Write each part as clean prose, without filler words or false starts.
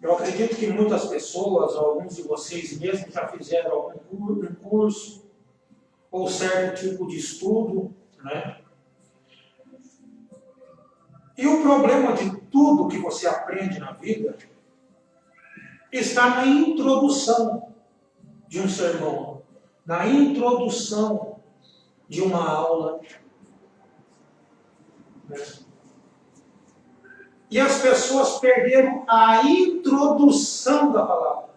Eu acredito que muitas pessoas, alguns de vocês mesmos, já fizeram algum curso ou certo tipo de estudo, né? E o problema de tudo que você aprende na vida está na introdução de um sermão, na introdução de uma aula, né? E as pessoas perderam a introdução da palavra.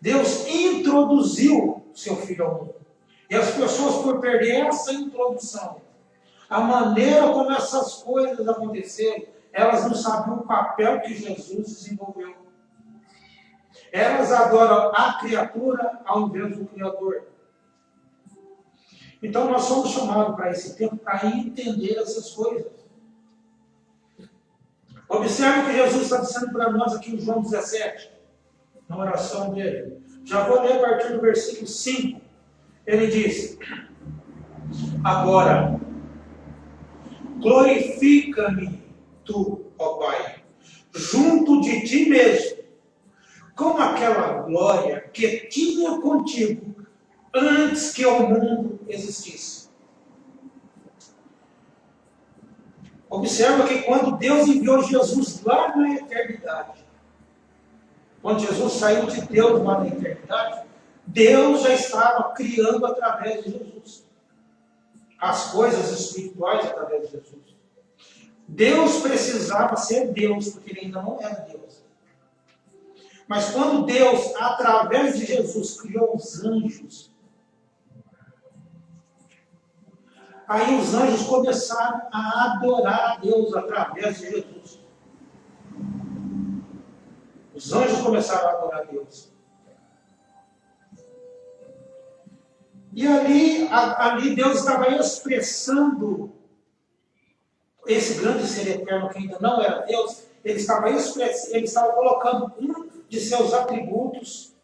Deus introduziu seu Filho ao mundo. E as pessoas, por perder essa introdução, a maneira como essas coisas aconteceram, elas não sabiam o papel que Jesus desenvolveu. Elas adoram a criatura ao invés do Criador. Então nós somos chamados para esse tempo para entender essas coisas. Observe o que Jesus está dizendo para nós aqui em João 17, na oração dele. Já vou ler a partir do versículo 5. Ele diz: agora, glorifica-me tu, ó Pai, junto de ti mesmo, com aquela glória que tinha contigo antes que o mundo existisse. Observa que quando Deus enviou Jesus lá na eternidade, quando Jesus saiu de Deus lá na eternidade, Deus já estava criando através de Jesus as coisas espirituais através de Jesus. Deus precisava ser Deus, porque ele ainda não era Deus. Mas quando Deus, através de Jesus, criou os anjos, aí os anjos começaram a adorar a Deus através de Jesus. Os anjos começaram a adorar a Deus. E ali Deus estava expressando esse grande ser eterno que ainda não era Deus. Ele estava colocando um de seus atributos,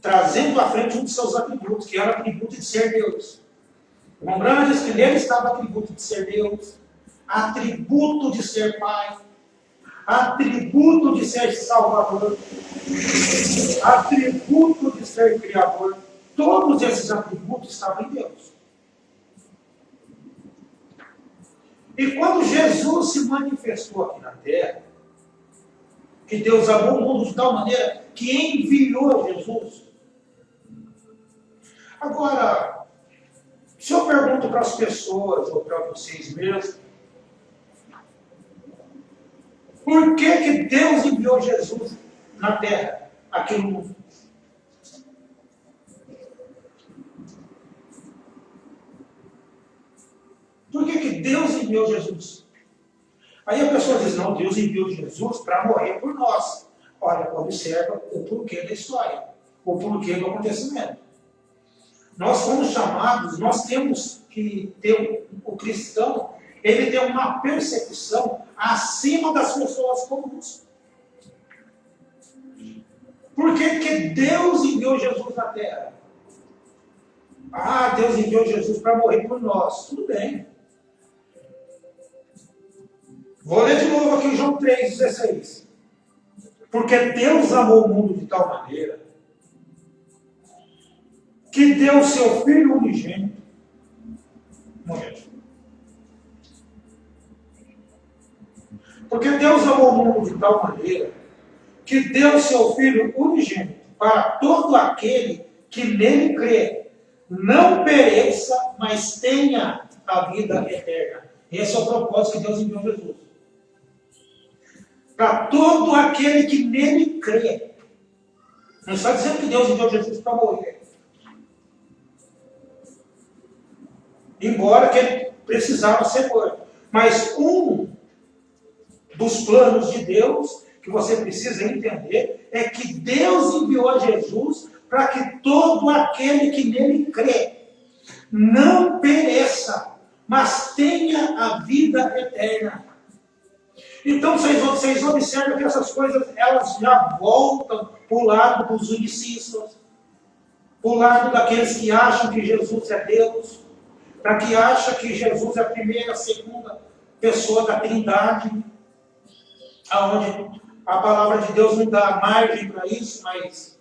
trazendo à frente um de seus atributos, que era o atributo de ser Deus. O Romano diz que nele estava o atributo de ser Deus, atributo de ser Pai, atributo de ser Salvador, atributo de ser Criador. Todos esses atributos estavam em Deus. E quando Jesus se manifestou aqui na terra, que Deus amou o mundo de tal maneira que enviou Jesus. Agora, se eu pergunto para as pessoas, ou para vocês mesmos, por que Deus enviou Jesus na terra, aqui no mundo? Por que Deus enviou Jesus? Aí a pessoa diz, não, Deus enviou Jesus para morrer por nós. Olha, observa o porquê da história, o porquê do acontecimento. Nós fomos chamados, nós temos que ter, o cristão, ele tem uma percepção acima das pessoas comuns. Por que Deus enviou Jesus na terra? Ah, Deus enviou Jesus para morrer por nós. Tudo bem. Vou ler de novo aqui João 3,16. Porque Deus amou o mundo de tal maneira que deu o seu Filho unigênito morrer. Porque Deus amou o mundo de tal maneira que deu o seu Filho unigênito para todo aquele que nele crê, não pereça, mas tenha a vida eterna. Esse é o propósito que Deus enviou Jesus. Para todo aquele que nele crê. Não está dizendo que Deus enviou Jesus para morrer. Embora que ele precisava ser morto. Mas um dos planos de Deus, que você precisa entender, é que Deus enviou Jesus para que todo aquele que nele crê não pereça, mas tenha a vida eterna. Então vocês observam que essas coisas elas já voltam para o lado dos unicistas, para o lado daqueles que acham que Jesus é Deus, para que acham que Jesus é a primeira, a segunda pessoa da Trindade. aonde a palavra de Deus não dá margem para isso, mas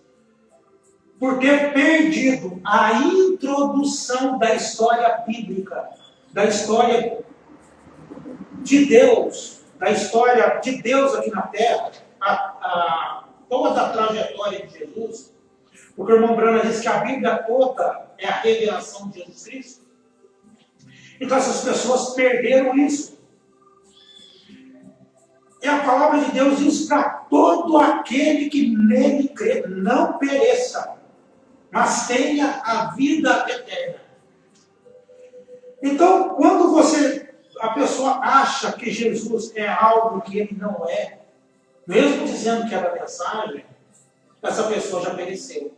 por ter perdido a introdução da história bíblica, da história de Deus, da história de Deus aqui na Terra, toda a trajetória de Jesus, porque o irmão Brana diz que a Bíblia toda é a revelação de Jesus Cristo. Então essas pessoas perderam isso. E a palavra de Deus diz para todo aquele que nele crê, não pereça, mas tenha a vida eterna. Então, quando a pessoa acha que Jesus é algo que ele não é, mesmo dizendo que era mensagem, essa pessoa já pereceu.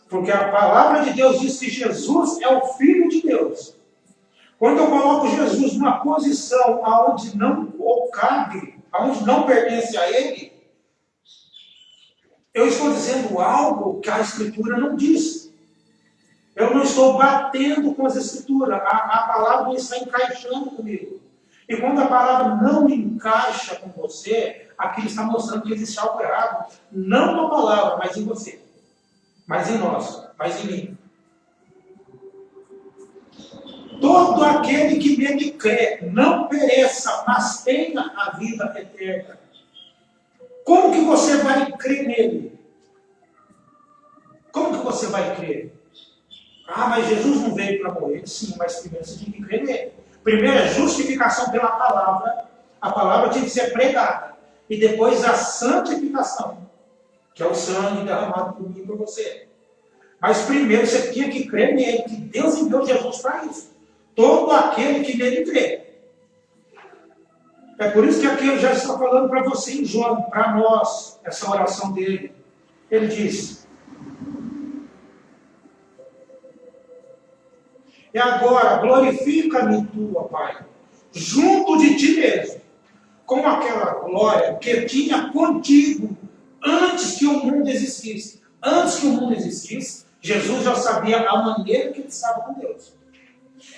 Porque a palavra de Deus diz que Jesus é o Filho de Deus. Quando eu coloco Jesus numa posição aonde não cabe, aonde não pertence a ele, eu estou dizendo algo que a Escritura não diz. Eu não estou batendo com as Escrituras. A palavra não está encaixando comigo. E quando a palavra não encaixa com você, aqui está mostrando que existe algo errado. Não na palavra, mas em você. Mas em nós. Mas em mim. Todo aquele que nele crê, não pereça, mas tenha a vida eterna. Como que você vai crer nele? Como que você vai crer? Ah, mas Jesus não veio para morrer. Sim, mas primeiro você tem que crer nele. Primeiro é justificação pela palavra. A palavra tem que ser pregada. E depois a santificação, que é o sangue derramado por mim e por você. Mas primeiro você tinha que crer nele, que Deus enviou Jesus para isso. Todo aquele que nele crê. É por isso que aqui eu já estou falando para você em João, para nós, essa oração dele. Ele diz: e agora glorifica-me tu, ó Pai, junto de ti mesmo, com aquela glória que tinha contigo antes que o mundo existisse. Antes que o mundo existisse, Jesus já sabia a maneira que ele estava com Deus.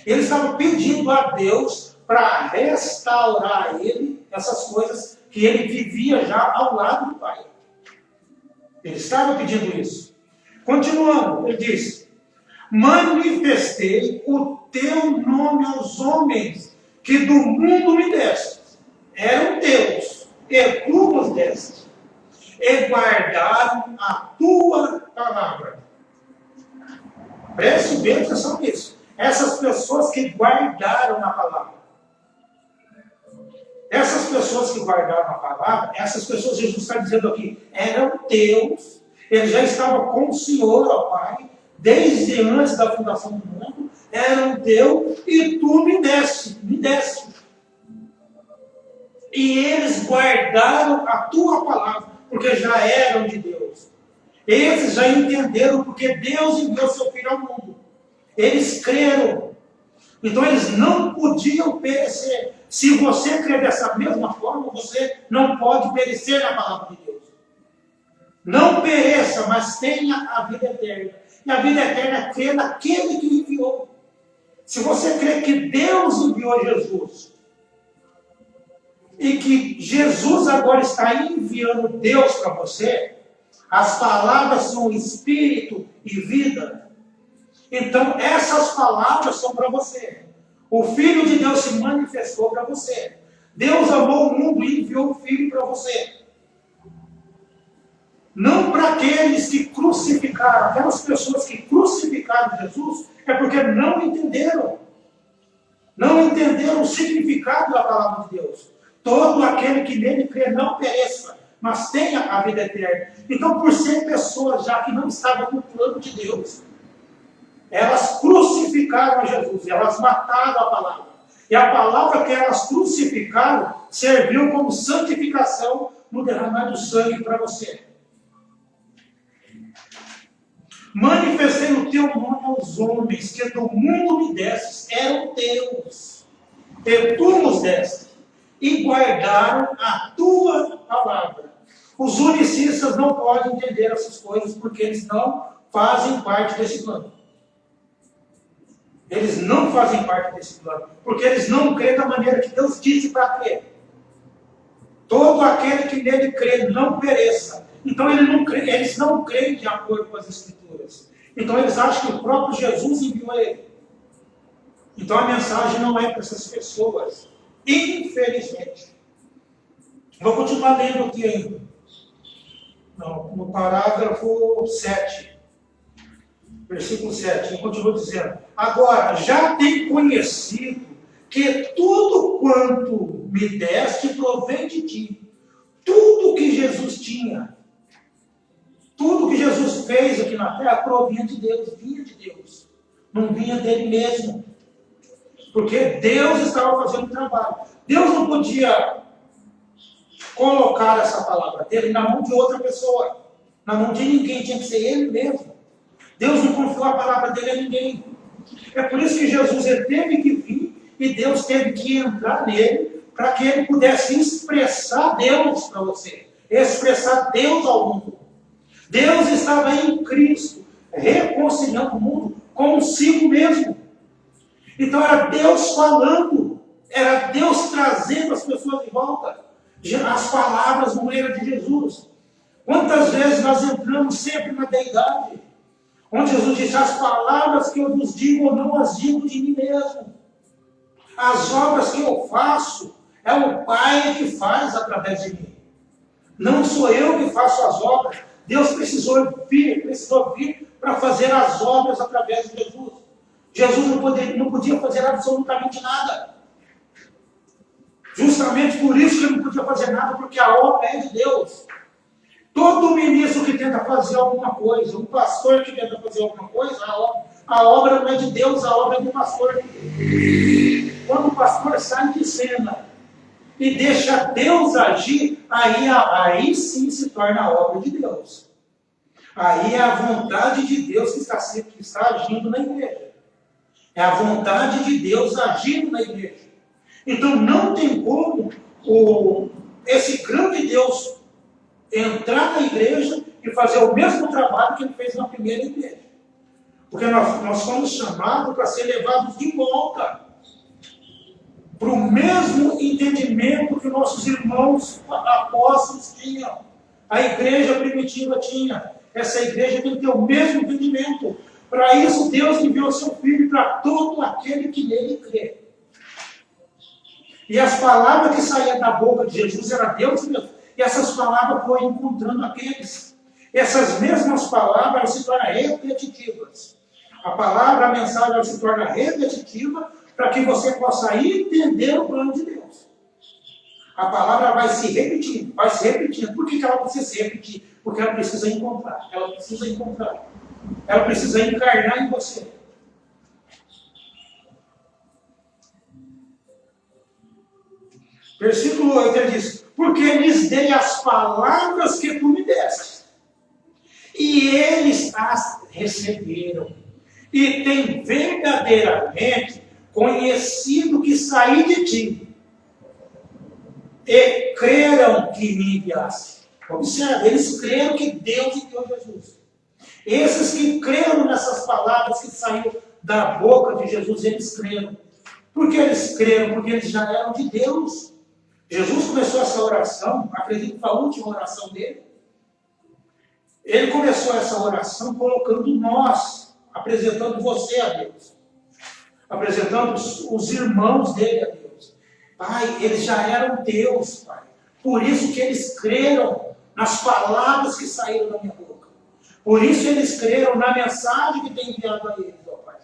Ele estava pedindo a Deus para restaurar a ele essas coisas que ele vivia já ao lado do Pai. Ele estava pedindo isso. Continuando, ele diz: manifestei o teu nome aos homens que do mundo me deste. Eram teus, e tu nos deste. E guardaram a tua palavra. Preste bem atenção nisso. Essas pessoas que guardaram a palavra. Essas pessoas que guardaram a palavra, essas pessoas, Jesus está dizendo aqui, eram teus. Ele já estava com o Senhor, ó Pai, desde antes da fundação do mundo, eram teus e tu me deste. E eles guardaram a tua palavra, porque já eram de Deus. Esses já entenderam porque Deus enviou seu Filho ao mundo. Eles creram. Então eles não podiam perecer. Se você crer dessa mesma forma, você não pode perecer na palavra de Deus. Não pereça, mas tenha a vida eterna. E a vida eterna é crer naquele que enviou. Se você crê que Deus enviou Jesus, e que Jesus agora está enviando Deus para você, as palavras são espírito e vida. Então essas palavras são para você. O Filho de Deus se manifestou para você. Deus amou o mundo e enviou o Filho para você. Não para aqueles que crucificaram, aquelas pessoas que crucificaram Jesus, é porque não entenderam. Não entenderam o significado da palavra de Deus. Todo aquele que nele crê não pereça, mas tenha a vida eterna. Então, por ser pessoas já que não estavam no plano de Deus, elas crucificaram a Jesus, elas mataram a palavra. E a palavra que elas crucificaram serviu como santificação no derramar do sangue para você. Manifestei o teu nome aos homens que do mundo me destes, eram teus, e tu nos deste, e guardaram a tua palavra. Os unicistas não podem entender essas coisas porque eles não fazem parte desse plano. Eles não fazem parte desse plano, porque eles não creem da maneira que Deus disse para crer. Todo aquele que nele crê não pereça. Então eles não creem de acordo com as Escrituras. Então eles acham que o próprio Jesus enviou ele. Então a mensagem não é para essas pessoas. Infelizmente. Vou continuar lendo aqui ainda. No parágrafo 7. Versículo 7. Ele continua dizendo: agora, já tenho conhecido que tudo quanto me deste provém de ti. Tudo que Jesus tinha, tudo que Jesus fez aqui na terra provinha de Deus, vinha de Deus. Não vinha dele mesmo. Porque Deus estava fazendo o trabalho. Deus não podia colocar essa palavra dele na mão de outra pessoa, na mão de ninguém, tinha que ser ele mesmo. Deus não confiou a palavra dele a ninguém. É por isso que Jesus ele teve que vir e Deus teve que entrar nele para que ele pudesse expressar Deus para você, expressar Deus ao mundo. Deus estava em Cristo, reconciliando o mundo consigo mesmo. Então era Deus falando, era Deus trazendo as pessoas de volta. As palavras não eram de Jesus. Quantas vezes nós entramos sempre na deidade, onde Jesus disse: as palavras que eu vos digo, eu não as digo de mim mesmo. As obras que eu faço, é o Pai que faz através de mim. Não sou eu que faço as obras. Deus precisou vir para fazer as obras através de Jesus. Jesus não podia fazer absolutamente nada. Justamente por isso que ele não podia fazer nada, porque a obra é de Deus. Todo ministro que tenta fazer alguma coisa, um pastor que tenta fazer alguma coisa, a obra não é de Deus, a obra é do pastor. Quando o pastor sai de cena e deixa Deus agir, aí sim se torna a obra de Deus. Aí é a vontade de Deus que está agindo na igreja. É a vontade de Deus agindo na igreja. Então não tem como esse grande Deus entrar na igreja e fazer o mesmo trabalho que ele fez na primeira igreja. Porque nós fomos chamados para ser levados de volta para o mesmo entendimento que nossos irmãos apóstolos tinham. A igreja primitiva tinha. Essa igreja tem que ter o mesmo entendimento. Para isso Deus enviou seu Filho para todo aquele que nele crê. E as palavras que saíam da boca de Jesus era Deus mesmo. E essas palavras foram encontrando aqueles. Essas mesmas palavras elas se tornam repetitivas. A mensagem ela se torna repetitiva para que você possa entender o plano de Deus. A palavra vai se repetindo, vai se repetindo. Por que ela precisa se repetir? Porque ela precisa encontrar. Ela precisa encontrar. Ela precisa encarnar em você. Versículo 8 ele diz: porque lhes dei as palavras que tu me deste, e eles as receberam, e têm verdadeiramente conhecido que saí de ti, e creram que me enviaste. Observe, eles creram que Deus enviou Jesus. Esses que creram nessas palavras que saíram da boca de Jesus, eles creram. Por que eles creram? Porque eles já eram de Deus. Jesus começou essa oração, acredito que foi a última oração dele. Ele começou essa oração colocando nós, apresentando você a Deus, apresentando os irmãos dele a Deus. Pai, eles já eram Deus, Pai. Por isso que eles creram nas palavras que saíram da minha boca. Por isso eles creram na mensagem que tem enviado a eles, ó Pai.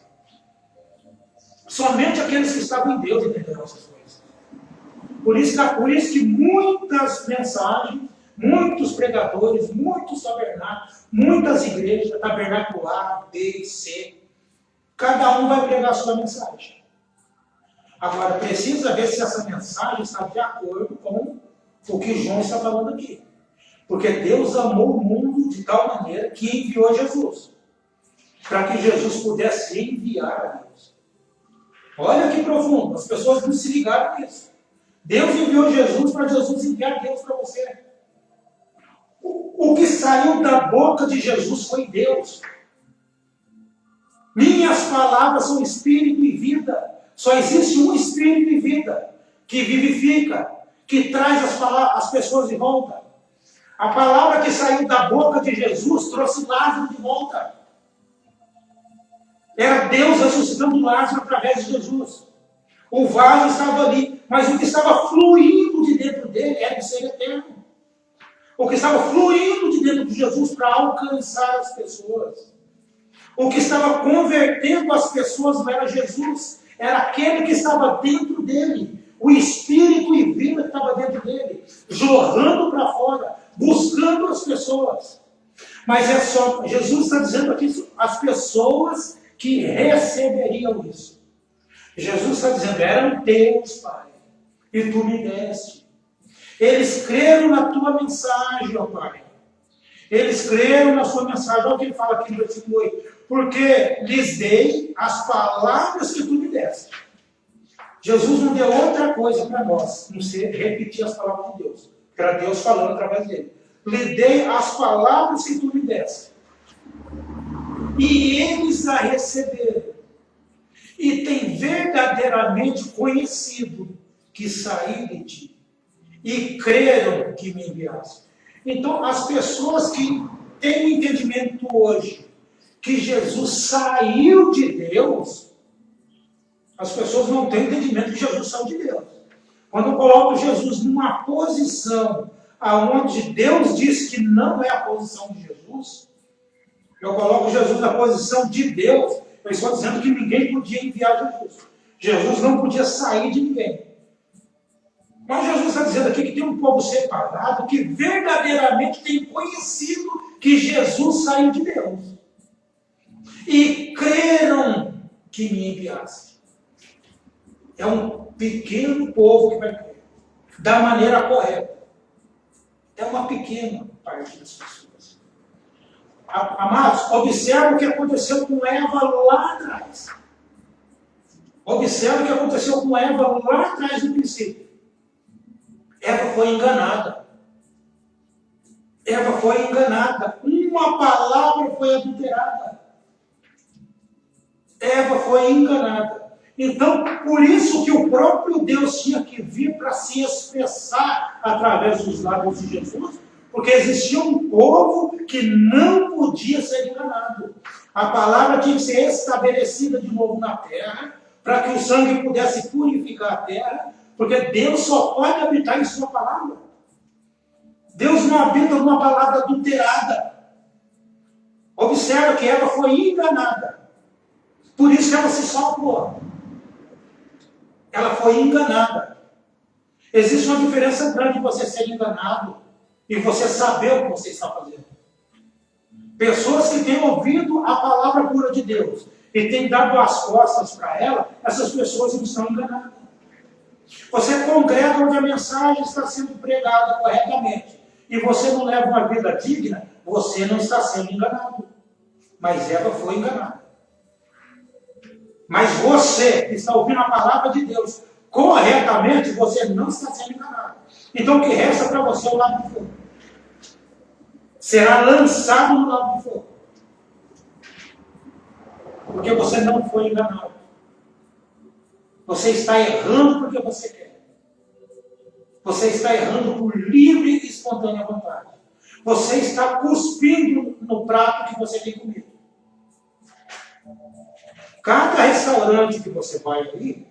Somente aqueles que estavam em Deus entenderam essas coisas. Por isso que muitas mensagens, muitos pregadores, muitos tabernáculos, muitas igrejas, tabernáculo A, B e C, cada um vai pregar a sua mensagem. Agora, precisa ver se essa mensagem está de acordo com o que João está falando aqui. Porque Deus amou o mundo de tal maneira que enviou Jesus, para que Jesus pudesse enviar a Deus. Olha que profundo, as pessoas não se ligaram nisso. Deus enviou Jesus para Jesus enviar Deus para você. O que saiu da boca de Jesus foi Deus. Minhas palavras são espírito e vida. Só existe um espírito e vida que vivifica, que traz as pessoas de volta. A palavra que saiu da boca de Jesus trouxe Lázaro de volta. Era Deus ressuscitando Lázaro através de Jesus. O vaso estava ali, mas o que estava fluindo de dentro dele era o ser eterno. O que estava fluindo de dentro de Jesus para alcançar as pessoas. O que estava convertendo as pessoas não era Jesus, era aquele que estava dentro dele. O Espírito e vida que estava dentro dele, jorrando para fora, buscando as pessoas. Mas é só, Jesus está dizendo aqui, as pessoas que receberiam isso. Jesus está dizendo, eram teus, Pai, e tu me deste. Eles creram na tua mensagem, ó Pai. Eles creram na sua mensagem. Olha o que ele fala aqui no versículo 8. Porque lhes dei as palavras que tu me deste. Jesus não deu outra coisa para nós, não ser repetir as palavras de Deus. Era Deus falando através dele. Lhe dei as palavras que tu me deste. E eles a receberam. E têm verdadeiramente conhecido que saí de ti. E creram que me enviaste. Então, as pessoas que têm o entendimento hoje que Jesus saiu de Deus, as pessoas não têm entendimento que Jesus saiu de Deus. Quando eu coloco Jesus numa posição aonde Deus diz que não é a posição de Jesus, eu coloco Jesus na posição de Deus, eu estou dizendo que ninguém podia enviar Jesus. Jesus não podia sair de ninguém. Mas Jesus está dizendo aqui que tem um povo separado que verdadeiramente tem conhecido que Jesus saiu de Deus. E creram que me enviaste. É um pequeno povo que vai crer. Da maneira correta. É uma pequena parte das pessoas. Amados, observe o que aconteceu com Eva lá atrás. Observe o que aconteceu com Eva lá atrás no princípio. Eva foi enganada. Eva foi enganada. Uma palavra foi adulterada. Eva foi enganada. Então, por isso que o próprio Deus tinha que vir para se expressar através dos lábios de Jesus, porque existia um povo que não podia ser enganado. A palavra tinha que ser estabelecida de novo na terra, para que o sangue pudesse purificar a terra, porque Deus só pode habitar em sua palavra. Deus não habita numa palavra adulterada. Observa que Eva foi enganada. Por isso que ela se salvou. Ela foi enganada. Existe uma diferença grande de você ser enganado e você saber o que você está fazendo. Pessoas que têm ouvido a palavra pura de Deus e têm dado as costas para ela, essas pessoas não estão enganadas. Você congrega onde a mensagem está sendo pregada corretamente e você não leva uma vida digna, você não está sendo enganado. Mas Eva foi enganada. Mas você que está ouvindo a palavra de Deus corretamente, você não está sendo enganado. Então o que resta para você é o lago de fogo. Será lançado no lago de fogo. Porque você não foi enganado. Você está errando porque você quer. Você está errando por livre e espontânea vontade. Você está cuspindo no prato que você tem comido. Cada restaurante que você vai ali,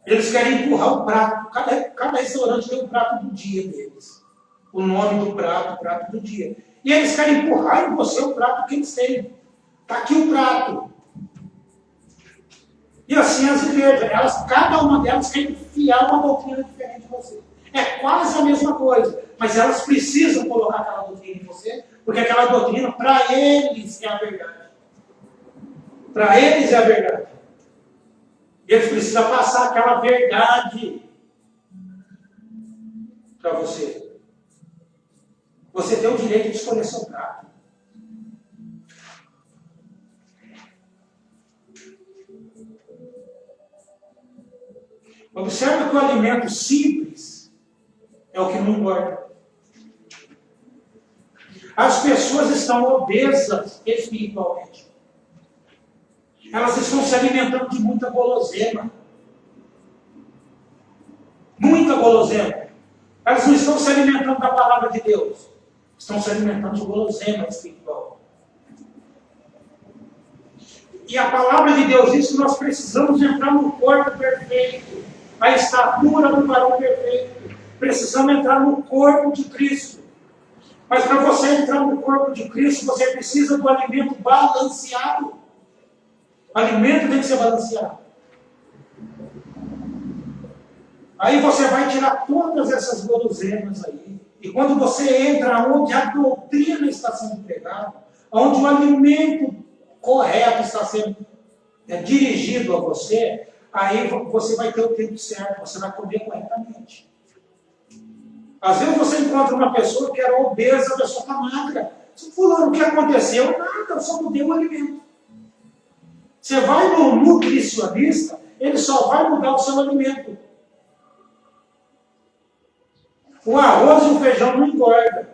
eles querem empurrar o prato. Cada restaurante tem o prato do dia deles. O nome do prato, o prato do dia. E eles querem empurrar em você o prato que eles têm. Está aqui o prato. E assim as igrejas, cada uma delas quer enfiar uma doutrina diferente de você. É quase a mesma coisa, mas elas precisam colocar aquela doutrina em você, porque aquela doutrina, para eles, é a verdade. Para eles é a verdade. E eles precisam passar aquela verdade para você. Você tem o direito de escolher seu prato. Observe que o alimento simples é o que não engorda. As pessoas estão obesas espiritualmente. Elas estão se alimentando de muita guloseima. gulosema. Elas não estão se alimentando da palavra de Deus. Estão se alimentando de gulosema espiritual. E a palavra de Deus diz que nós precisamos entrar no corpo perfeito, a estatura do varão perfeito. Precisamos entrar no corpo de Cristo. Mas para você entrar no corpo de Cristo, você precisa do alimento balanceado. O alimento tem que ser balanceado. Aí você vai tirar todas essas guloseimas aí. E quando você entra onde a doutrina está sendo pregada, onde o alimento correto está sendo dirigido a você, aí você vai ter o tempo certo, você vai comer corretamente. Às vezes você encontra uma pessoa que era obesa, a pessoa está magra. Fulano, o que aconteceu? Nada, eu só mudei o alimento. Você vai no nutricionista, ele só vai mudar o seu alimento. O arroz e o feijão não engorda.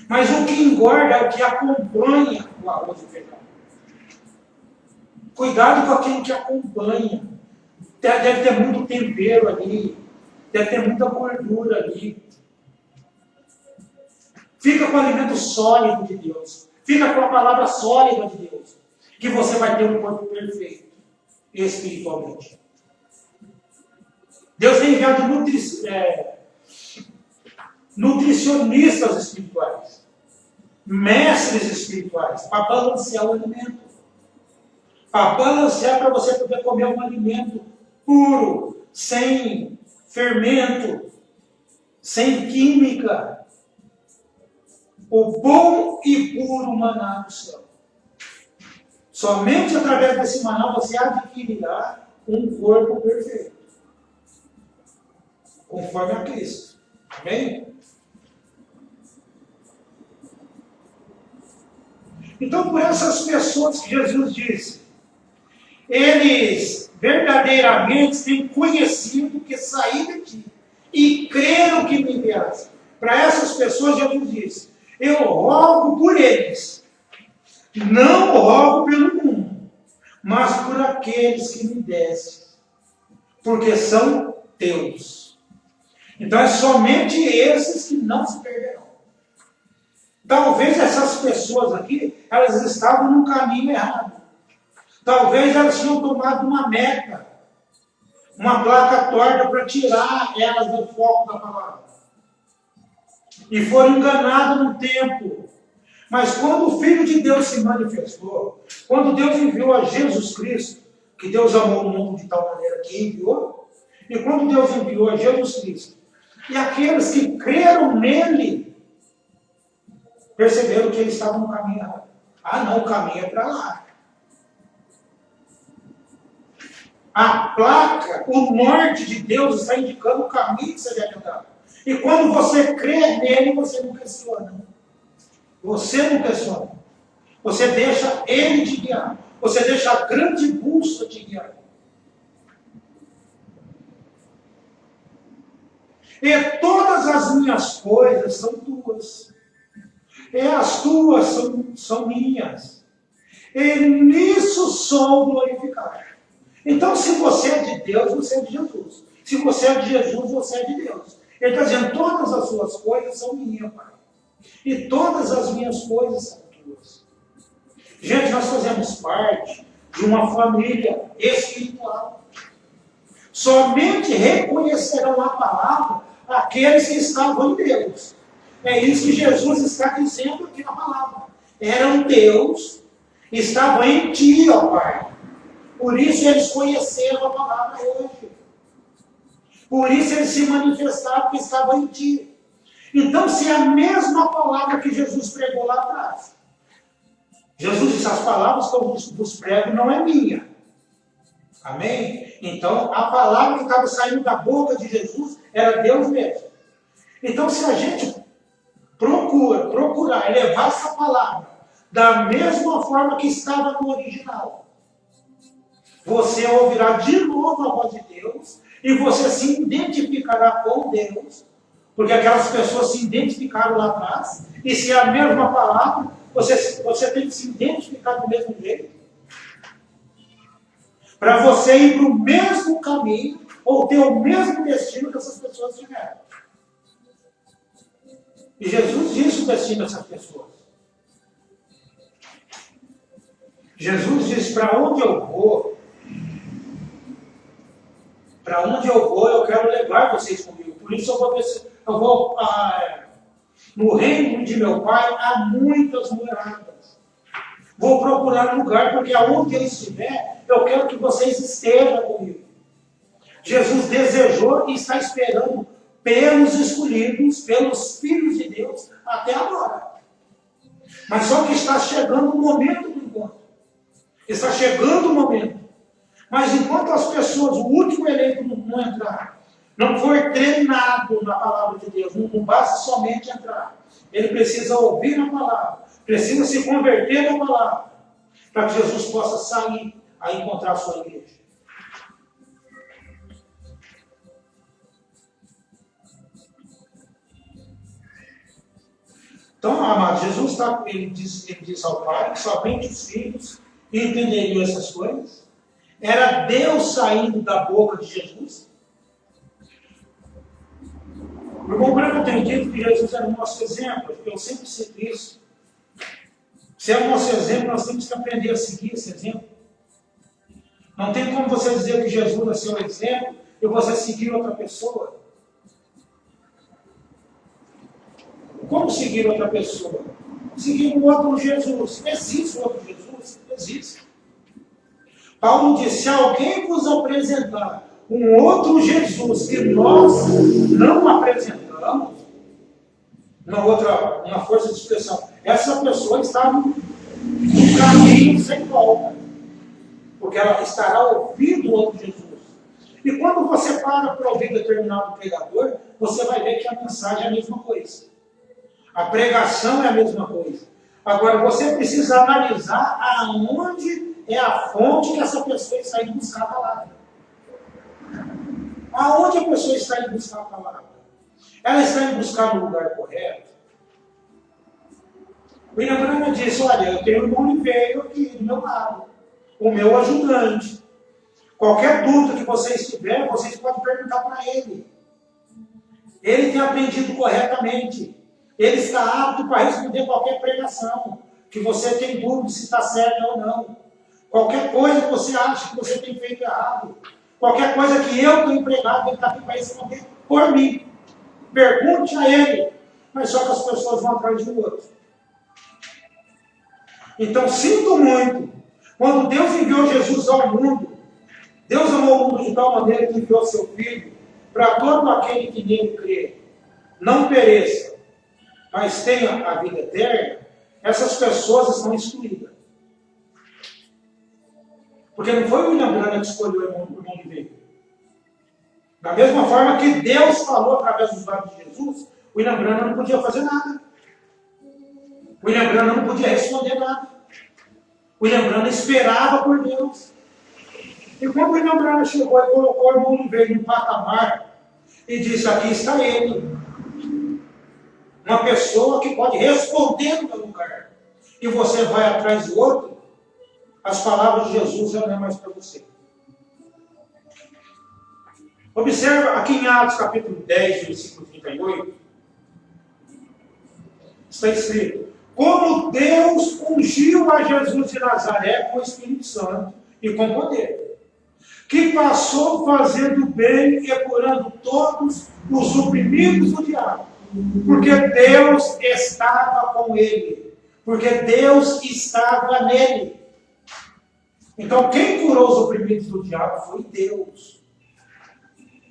Mas o que engorda é o que acompanha o arroz e o feijão. Cuidado com aquilo que acompanha. Deve ter muito tempero ali. Deve ter muita gordura ali. Fica com o alimento sólido de Deus. Fica com a palavra sólida de Deus. Que você vai ter um corpo perfeito. Espiritualmente. Deus tem enviado nutricionistas espirituais. Mestres espirituais. Para balancear o alimento. Para balancear, para você poder comer um alimento puro, sem fermento, sem química. O bom e puro maná do céu. Somente através desse maná você adquirirá um corpo perfeito. Conforme a Cristo. Amém? Então, por essas pessoas que Jesus disse, eles verdadeiramente têm conhecido que saí de ti e creram que me enviaste. Para essas pessoas, Jesus disse, eu rogo por eles, não rogo pelo mundo, mas por aqueles que me deste, porque são teus. Então é somente esses que não se perderão. Talvez essas pessoas aqui, elas estavam num caminho errado. Talvez elas tinham tomado uma meta, uma placa torta para tirar elas do foco da palavra. E foram enganadas no tempo. Mas quando o Filho de Deus se manifestou, quando Deus enviou a Jesus Cristo, que Deus amou o mundo de tal maneira que enviou, e quando Deus enviou a Jesus Cristo, e aqueles que creram nele, perceberam que eles estavam no caminho errado. Ah, não, o caminho é para lá. A placa, o norte de Deus está indicando o caminho que você deve andar. E quando você crê nele, você não questiona. Você não questiona. Você deixa ele te guiar. Você deixa a grande bússola te guiar. E todas as minhas coisas são tuas. E as tuas são minhas. E nisso sou glorificado. Então, se você é de Deus, você é de Jesus. Se você é de Jesus, você é de Deus. Ele está dizendo, todas as suas coisas são minhas, Pai. E todas as minhas coisas são tuas. Gente, nós fazemos parte de uma família espiritual. Somente reconhecerão a palavra aqueles que estavam em Deus. É isso que Jesus está dizendo aqui na palavra. Eram Deus, estavam em ti, ó Pai. Por isso eles conheceram a palavra hoje. Por isso eles se manifestaram que estavam em ti. Então, se é a mesma palavra que Jesus pregou lá atrás, Jesus disse, as palavras que eu vos prego não é minha. Amém? Então, a palavra que estava saindo da boca de Jesus era Deus mesmo. Então, se a gente procurar levar essa palavra da mesma forma que estava no original, você ouvirá de novo a voz de Deus e você se identificará com Deus, porque aquelas pessoas se identificaram lá atrás, e se é a mesma palavra, você tem que se identificar do mesmo jeito, para você ir para o mesmo caminho ou ter o mesmo destino que essas pessoas tiveram. E Jesus disse o destino dessas pessoas. Jesus disse, para onde eu vou, eu quero levar vocês comigo. Por isso eu vou no reino de meu Pai há muitas moradas. Vou procurar lugar, porque aonde eu estiver, eu quero que vocês estejam comigo. Jesus desejou e está esperando pelos escolhidos, pelos filhos de Deus, até agora. Mas só que está chegando o momento do encontro. Está chegando o momento. Mas enquanto as pessoas, o último eleito não entrar, não for treinado na palavra de Deus, não basta somente entrar. Ele precisa ouvir a palavra, precisa se converter na palavra, para que Jesus possa sair a encontrar a sua igreja. Então, amados, Jesus ele diz ao Pai que somente os filhos entenderiam essas coisas. Era Deus saindo da boca de Jesus. O irmão Branco tem dito que Jesus era o nosso exemplo. Eu sempre cito isso. Se é o nosso exemplo, nós temos que aprender a seguir esse exemplo. Não tem como você dizer que Jesus é seu exemplo e você seguir outra pessoa. Como seguir outra pessoa? Seguir um outro Jesus. Existe outro Jesus? Existe. Paulo disse, se alguém vos apresentar um outro Jesus que nós não apresentamos, uma força de expressão, essa pessoa está no caminho sem volta. Porque ela estará ouvindo outro Jesus. E quando você para ouvir determinado pregador, você vai ver que a mensagem é a mesma coisa. A pregação é a mesma coisa. Agora, você precisa analisar aonde é a fonte que essa pessoa está indo buscar a palavra. Aonde a pessoa está indo buscar a palavra? Ela está indo buscar no lugar correto? O William Branham disse, olha, eu tenho um irmão Oliveira aqui do meu lado, o meu ajudante. Qualquer dúvida que vocês tiverem, vocês podem perguntar para ele. Ele tem aprendido corretamente. Ele está apto para responder qualquer pregação, que você tem dúvida se está certo ou não. Qualquer coisa que você acha que você tem feito errado. Qualquer coisa que eu tenho pregado, ele está aqui para responder por mim. Pergunte a ele. Mas só que as pessoas vão atrás do outro. Então, sinto muito. Quando Deus enviou Jesus ao mundo, Deus amou o mundo de tal maneira que enviou seu Filho para todo aquele que nele crê. Não pereça, mas tenha a vida eterna. Essas pessoas estão excluídas. Porque não foi o William Branham que escolheu o irmão Oliveira. Da mesma forma que Deus falou através dos lábios de Jesus, o William Branham não podia fazer nada. O William Branham não podia responder nada. O William Branham esperava por Deus. E quando o William Branham chegou e colocou o irmão Oliveira no patamar e disse, aqui está ele. Uma pessoa que pode responder no meu lugar. E você vai atrás do outro, as palavras de Jesus já não é mais para você. Observa aqui em Atos capítulo 10, versículo 38. Está escrito, como Deus ungiu a Jesus de Nazaré com o Espírito Santo e com poder, que passou fazendo bem e curando todos os oprimidos do diabo, porque Deus estava com ele, porque Deus estava nele. Então, quem curou os oprimidos do diabo foi Deus.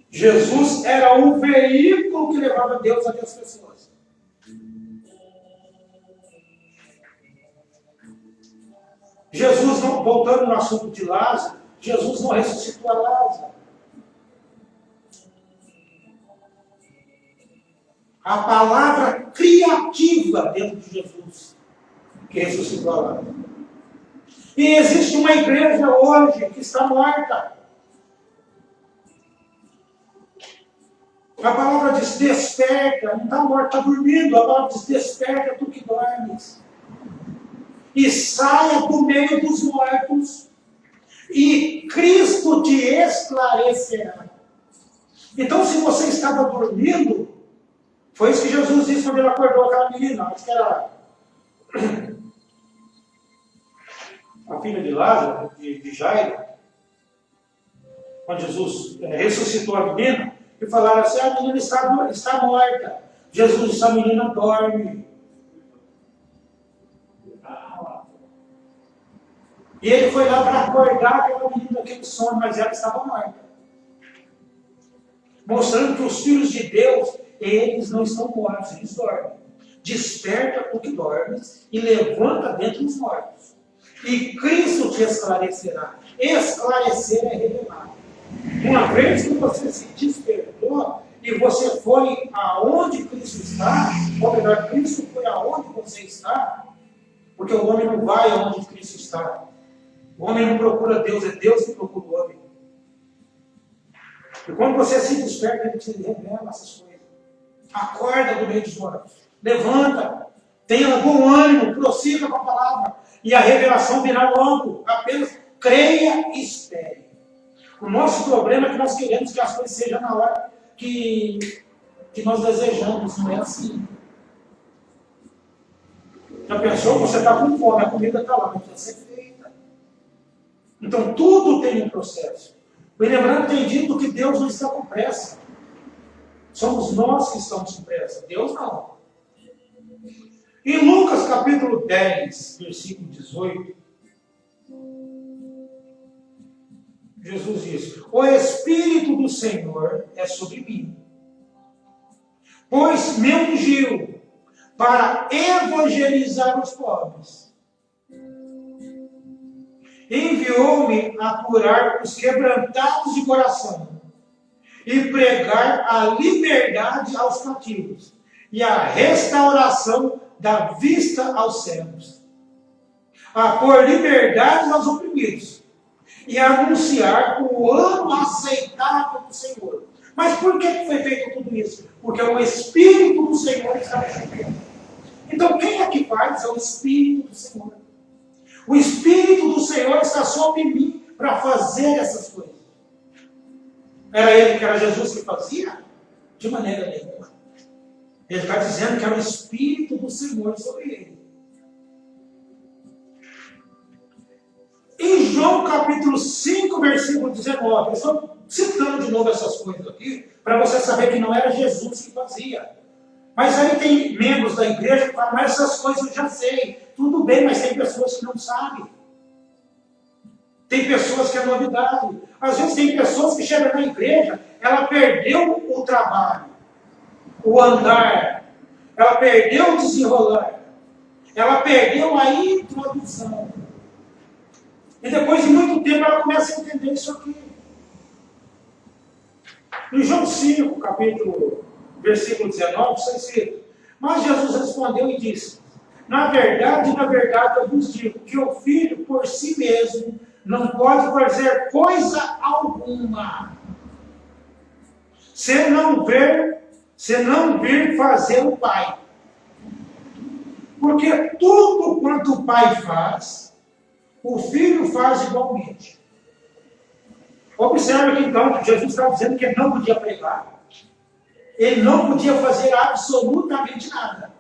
Jesus era o veículo que levava Deus até as pessoas. Jesus, não, voltando no assunto de Lázaro, Jesus não ressuscitou a Lázaro. A palavra criativa dentro de Jesus que ressuscitou a Lázaro. E existe uma igreja hoje que está morta. A palavra diz desperta, não está morta, está dormindo. A palavra diz desperta, tu que dormes. E saia do meio dos mortos, e Cristo te esclarecerá. Então, se você estava dormindo, foi isso que Jesus disse quando ele acordou aquela menina, acho que era a filha de Lázaro, de Jairo, quando Jesus ressuscitou a menina, e falaram assim, a menina está morta. Jesus disse, a menina dorme. E ele foi lá para acordar aquela menina daquele sono, mas ela estava morta. Mostrando que os filhos de Deus, eles não estão mortos, eles dormem. Desperta o que dorme e levanta dentre os mortos. E Cristo te esclarecerá. Esclarecer é revelar. Uma vez que você se despertou e você foi aonde Cristo está, ou melhor, Cristo foi aonde você está, porque o homem não vai aonde Cristo está. O homem não procura Deus, é Deus que procura o homem. E quando você se desperta, ele te revela essas coisas. Acorda do meio dos mortos. Levanta. Tenha bom ânimo. Prossiga com a palavra. E a revelação virá logo. Apenas creia e espere. O nosso problema é que nós queremos que as coisas sejam na hora que nós desejamos. Não é assim. Já pensou? Você está com fome, a comida está lá, mas precisa ser feita. Então tudo tem um processo. E lembrando, tem dito que Deus não está com pressa. Somos nós que estamos com pressa. Deus não. Em Lucas capítulo 10, versículo 18, Jesus diz, o Espírito do Senhor é sobre mim, pois me ungiu para evangelizar os pobres. Enviou-me a curar os quebrantados de coração e pregar a liberdade aos cativos e a restauração da vista aos cegos, a pôr liberdade aos oprimidos e a anunciar o ano aceitável do Senhor. Mas por que foi feito tudo isso? Porque o Espírito do Senhor está sobre ele. Então quem é que faz? É o Espírito do Senhor. O Espírito do Senhor está sobre mim para fazer essas coisas. Era ele que era Jesus que fazia? De maneira nenhuma. Ele está dizendo que era o Espírito do Senhor sobre ele. Em João capítulo 5, versículo 19, eu estou citando de novo essas coisas aqui, para você saber que não era Jesus que fazia. Mas aí tem membros da igreja que falam, mas essas coisas eu já sei. Tudo bem, mas tem pessoas que não sabem. Tem pessoas que é novidade. Às vezes tem pessoas que chegam na igreja, ela perdeu o trabalho, o andar, ela perdeu o desenrolar, ela perdeu a introdução. E depois de muito tempo ela começa a entender isso aqui. Em João 5, versículo 19, está escrito, mas Jesus respondeu e disse, na verdade, eu vos digo que o Filho por si mesmo não pode fazer coisa alguma, se não vir fazer o Pai. Porque tudo quanto o Pai faz, o Filho faz igualmente. Observe que então Jesus está dizendo que ele não podia pregar. Ele não podia fazer absolutamente nada.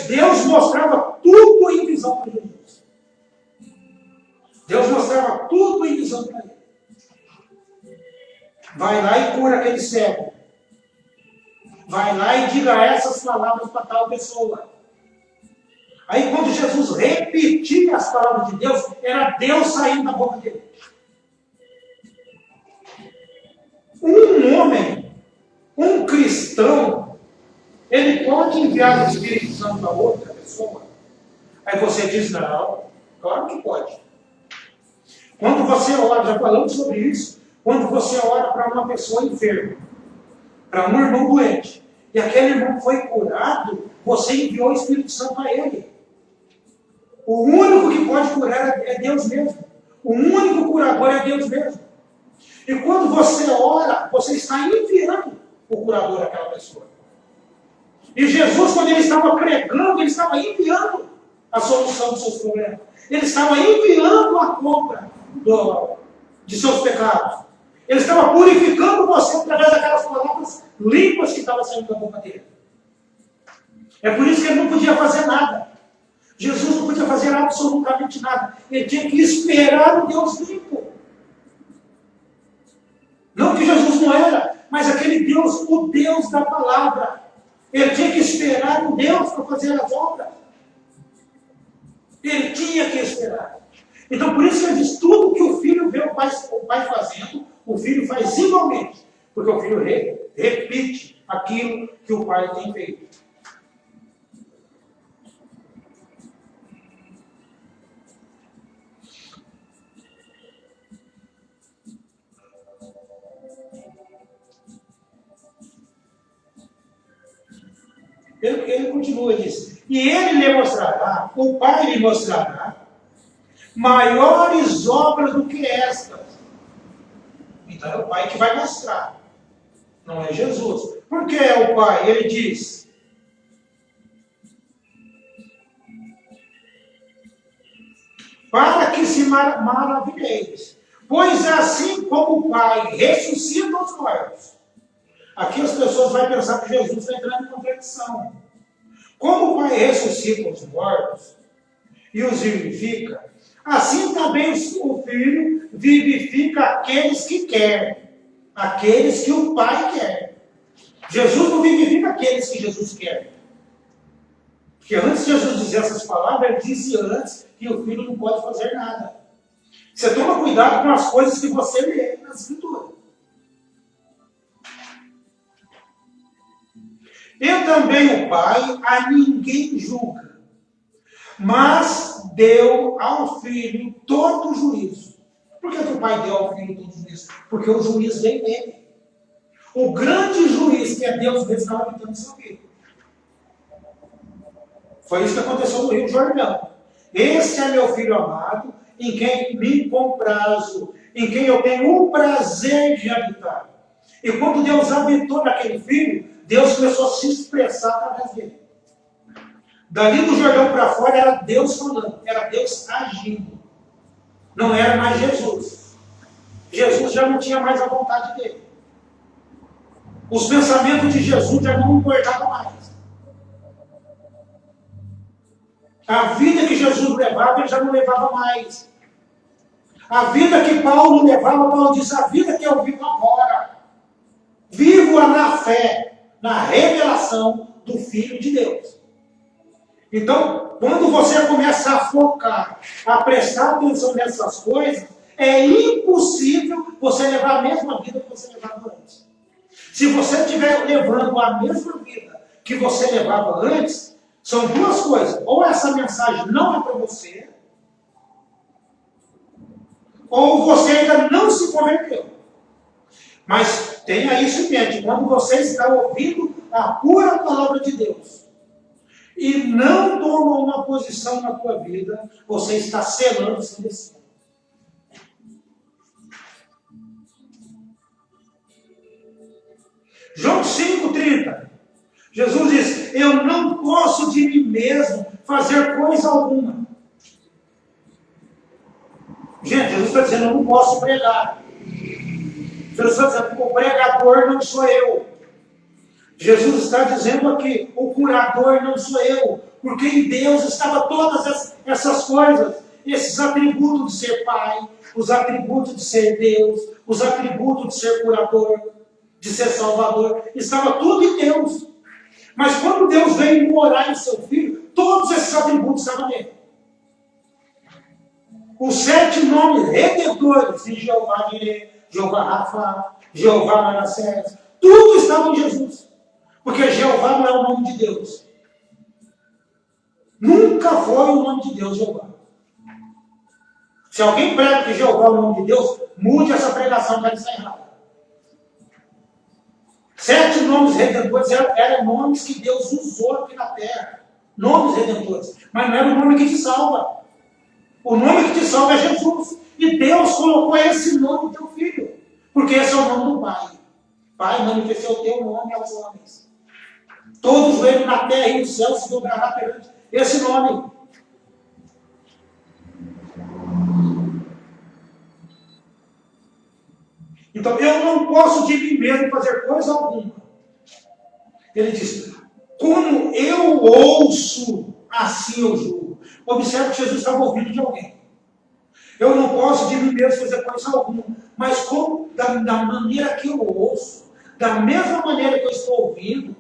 Deus mostrava tudo em visão para Jesus. Deus mostrava tudo em visão para ele. Vai lá e cura aquele cego. Vai lá e diga essas palavras para tal pessoa. Aí quando Jesus repetia as palavras de Deus, era Deus saindo da boca dele. Um homem, um cristão, ele pode enviar o Espírito Santo a outra pessoa? Aí você diz, não, claro que pode. Quando você ora, já falamos sobre isso, quando você ora para uma pessoa enferma, para um irmão doente, e aquele irmão foi curado, você enviou o Espírito Santo a ele. O único que pode curar é Deus mesmo. O único curador é Deus mesmo. E quando você ora, você está enviando o curador àquela pessoa. E Jesus, quando ele estava pregando, ele estava enviando a solução dos seus problemas. Ele estava enviando a compra de seus pecados. Ele estava purificando você através daquelas palavras limpas que estavam saindo da boca dele. É por isso que ele não podia fazer nada. Jesus não podia fazer absolutamente nada. Ele tinha que esperar o Deus limpo. Não que Jesus não era, mas aquele Deus, o Deus da palavra. Ele tinha que esperar o Deus para fazer as obras. Ele tinha que esperar. Então, por isso que ele diz, tudo que o filho vê o pai fazendo, o filho faz igualmente. Porque o filho repite aquilo que o pai tem feito. Ele continua, diz, e ele lhe mostrará, o pai lhe mostrará, maiores obras do que estas. Então é o pai que vai mostrar, não é Jesus. Por que é o pai? Ele diz, para que se maravilheis, pois assim como o pai ressuscita os mortos. Aqui as pessoas vão pensar que Jesus está entrando em contradição. Como o pai ressuscita os mortos e os vivifica, assim também o filho vivifica aqueles que quer, aqueles que o pai quer. Jesus não vivifica aqueles que Jesus quer. Porque antes de Jesus dizer essas palavras, ele disse antes que o filho não pode fazer nada. Você toma cuidado com as coisas que você lê na Escritura. E também o pai a ninguém julga, mas deu ao filho todo o juízo. Por que o pai deu ao filho todo o juízo? Porque o juiz vem dele. O grande juiz, que é Deus mesmo, estava habitando em seu filho. Foi isso que aconteceu no Rio Jordão. Este é meu filho amado, em quem me comprazo, em quem eu tenho o prazer de habitar. E quando Deus habitou naquele filho, Deus começou a se expressar através dele. Dali do Jordão para fora era Deus falando, era Deus agindo. Não era mais Jesus. Jesus já não tinha mais a vontade dele. Os pensamentos de Jesus já não importavam mais. A vida que Jesus levava, ele já não levava mais. A vida que Paulo levava, Paulo disse, a vida que eu vivo agora, vivo-a na fé, na revelação do Filho de Deus. Então, quando você começa a focar, a prestar atenção nessas coisas, é impossível você levar a mesma vida que você levava antes. Se você estiver levando a mesma vida que você levava antes, são duas coisas. Ou essa mensagem não é para você, ou você ainda não se converteu. Mas tenha isso em mente, quando você está ouvindo a pura palavra de Deus e não toma uma posição na tua vida, você está selando seu destino. João 5,30. Jesus diz, eu não posso de mim mesmo fazer coisa alguma. Gente, Jesus está dizendo, eu não posso pregar. Jesus está dizendo, o pregador não sou eu. Jesus está dizendo aqui, o curador não sou eu. Porque em Deus estavam todas essas coisas. Esses atributos de ser Pai, os atributos de ser Deus, os atributos de ser curador, de ser Salvador. Estava tudo em Deus. Mas quando Deus veio morar em seu Filho, todos esses atributos estavam nele. Os 7 nomes redentores de Jeová Jireh, Jeová Rafa, Jeová Manassés, tudo estava em Jesus. Porque Jeová não é o nome de Deus. Nunca foi o nome de Deus, Jeová. Se alguém prega que Jeová é o nome de Deus, mude essa pregação para estar errada. 7 nomes redentores eram nomes que Deus usou aqui na terra. Nomes redentores. Mas não era o nome que te salva. O nome que te salva é Jesus. E Deus colocou esse nome no teu filho. Porque esse é o nome do Pai. Pai, manifestou o teu nome aos homens. Todo joelho na terra e no céu se dobrará perante esse nome. Então, eu não posso de mim mesmo fazer coisa alguma. Ele diz, como eu ouço, assim eu julgo. Observe que Jesus estava ouvindo de alguém. Eu não posso de mim mesmo fazer coisa alguma, mas como da maneira que eu ouço, da mesma maneira que eu estou ouvindo,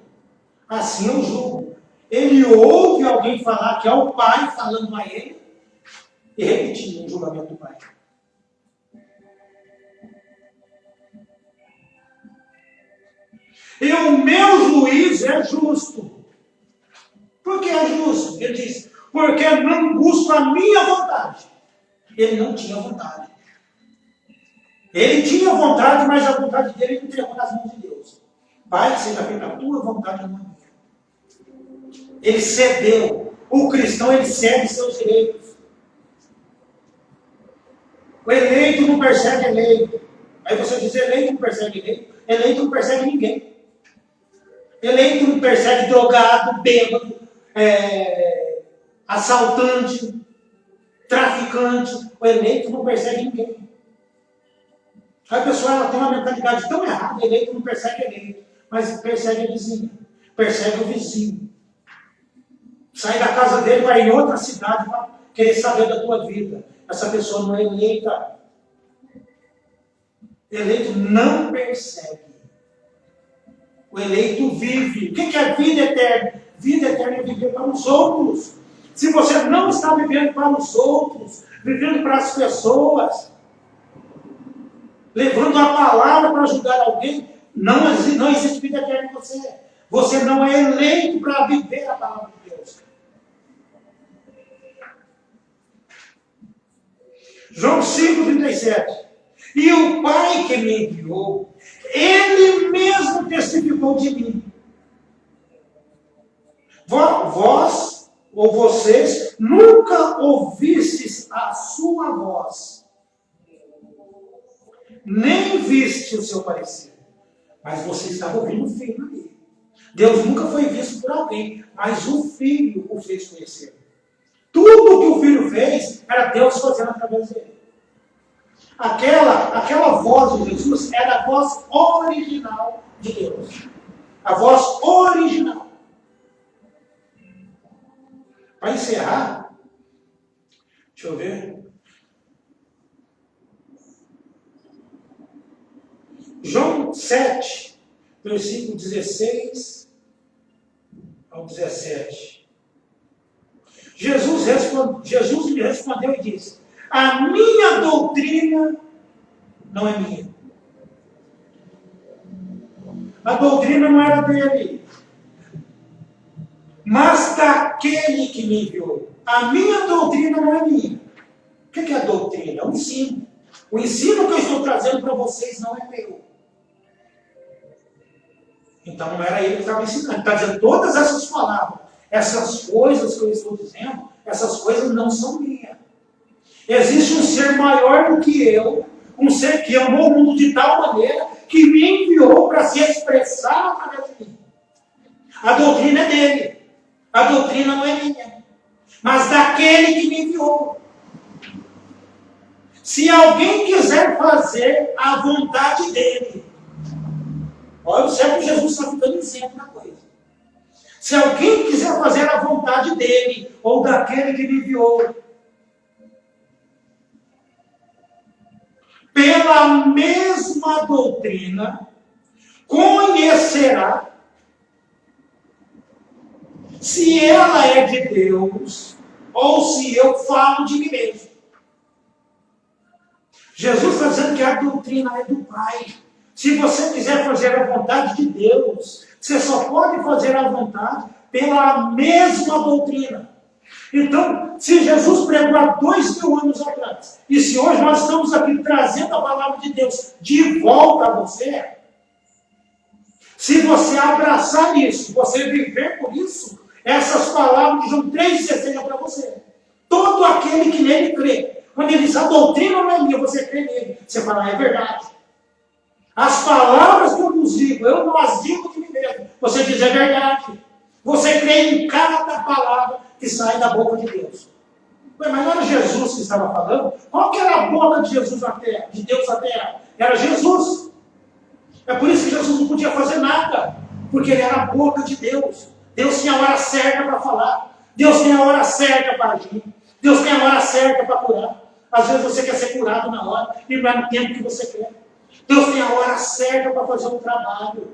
assim eu julgo. Ele ouve alguém falar que é o Pai falando a ele e repetir o julgamento do Pai. E o meu juízo é justo. Por que é justo? Ele diz, porque não busco a minha vontade. Ele não tinha vontade. Ele tinha vontade, mas a vontade dele ele entregou nas mãos de Deus. Pai, seja feita a tua vontade, não a minha. Ele cedeu. O cristão, ele cede seus direitos. O eleito não persegue eleito. Aí você diz, eleito não persegue eleito. Eleito não persegue ninguém. Eleito não persegue drogado, bêbado, assaltante, traficante. O eleito não persegue ninguém. A pessoa ela tem uma mentalidade tão errada, eleito não persegue eleito, mas persegue a vizinha, persegue o vizinho. Sai da casa dele, vai em outra cidade para querer saber da tua vida. Essa pessoa não é eleita. Eleito não persegue. O eleito vive. O que é vida eterna? Vida eterna é viver para os outros. Se você não está vivendo para os outros, vivendo para as pessoas, levando a palavra para ajudar alguém, não existe vida eterna em você. Você não é eleito para viver a palavra de Deus. João 5,37. E o Pai que me enviou, Ele mesmo testificou de mim. Vós, ou vocês, nunca ouvistes a sua voz, nem viste o seu parecer. Mas você estava ouvindo o Filho ali. Deus nunca foi visto por alguém, mas o Filho o fez conhecer. Tudo que o Filho fez, era Deus fazendo através dele. Aquela voz de Jesus era a voz original de Deus. A voz original. Para encerrar, deixa eu ver. João 7, versículo 16 ao 17. Jesus lhe respondeu e disse, a minha doutrina não é minha. A doutrina não era dele, mas daquele que me enviou. A minha doutrina não é minha. O que é a doutrina? É o ensino. O ensino que eu estou trazendo para vocês não é meu. Então não era ele que estava ensinando. Ele está dizendo todas essas palavras, essas coisas que eu estou dizendo, essas coisas não são minhas. Existe um ser maior do que eu, um ser que amou o mundo de tal maneira que me enviou para se expressar através de mim. A doutrina é dele. A doutrina não é minha, mas daquele que me enviou. Se alguém quiser fazer a vontade dele, olha, o certo Jesus está ficando isento na coisa. Se alguém quiser fazer a vontade dele, ou daquele que me enviou, pela mesma doutrina, conhecerá se ela é de Deus ou se eu falo de mim mesmo. Jesus está dizendo que a doutrina é do Pai. Se você quiser fazer a vontade de Deus, você só pode fazer a vontade pela mesma doutrina. Então, se Jesus pregou há 2000 anos atrás, e se hoje nós estamos aqui trazendo a palavra de Deus de volta a você, se você abraçar isso, você viver por isso, essas palavras de João 3,16 é para você. Todo aquele que nele crê. Quando ele diz, a doutrina não é minha, você crê nele. Você fala, é verdade. As palavras que eu vos digo, eu não as digo de mim mesmo. Você diz, é verdade. Você crê em cada palavra que sai da boca de Deus. Mas não era Jesus que estava falando? Qual que era a boca de Jesus na terra, de Deus na terra? Era Jesus. É por isso que Jesus não podia fazer nada, porque ele era a boca de Deus. Deus tinha a hora certa para falar. Deus tem a hora certa para agir. Deus tem a hora certa para curar. Às vezes você quer ser curado na hora e não é no tempo que você quer. Deus tem a hora certa para fazer um trabalho.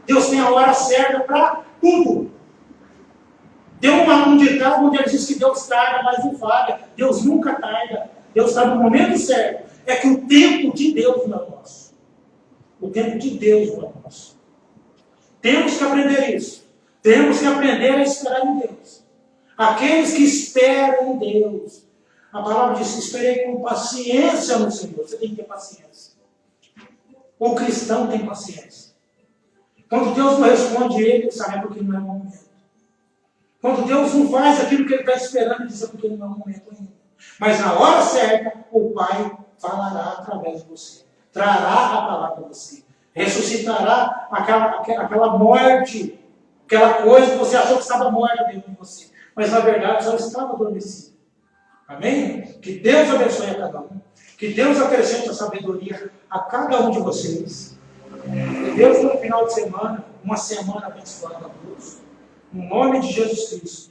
Deus tem a hora certa para tudo. Deu um ditado onde ele diz que Deus tarda, mas não falha. Deus nunca tarda. Deus está no momento certo. É que o tempo de Deus não é nosso. O tempo de Deus não é nosso. Temos que aprender isso. Temos que aprender a esperar em Deus. Aqueles que esperam em Deus. A palavra diz: esperei com paciência no Senhor. Você tem que ter paciência. O cristão tem paciência. Quando Deus não responde ele sabe porque não é o momento. Quando Deus não faz aquilo que ele está esperando, diz porque não é o momento ainda. Mas na hora certa, o Pai falará através de você. Trará a palavra a você. Ressuscitará aquela morte, aquela coisa que você achou que estava morta dentro de você. Mas na verdade só estava adormecida. Amém? Que Deus abençoe a cada um. Que Deus acrescente a sabedoria a cada um de vocês. Que Deus no final de semana, uma semana abençoada a todos. No nome de Jesus Cristo.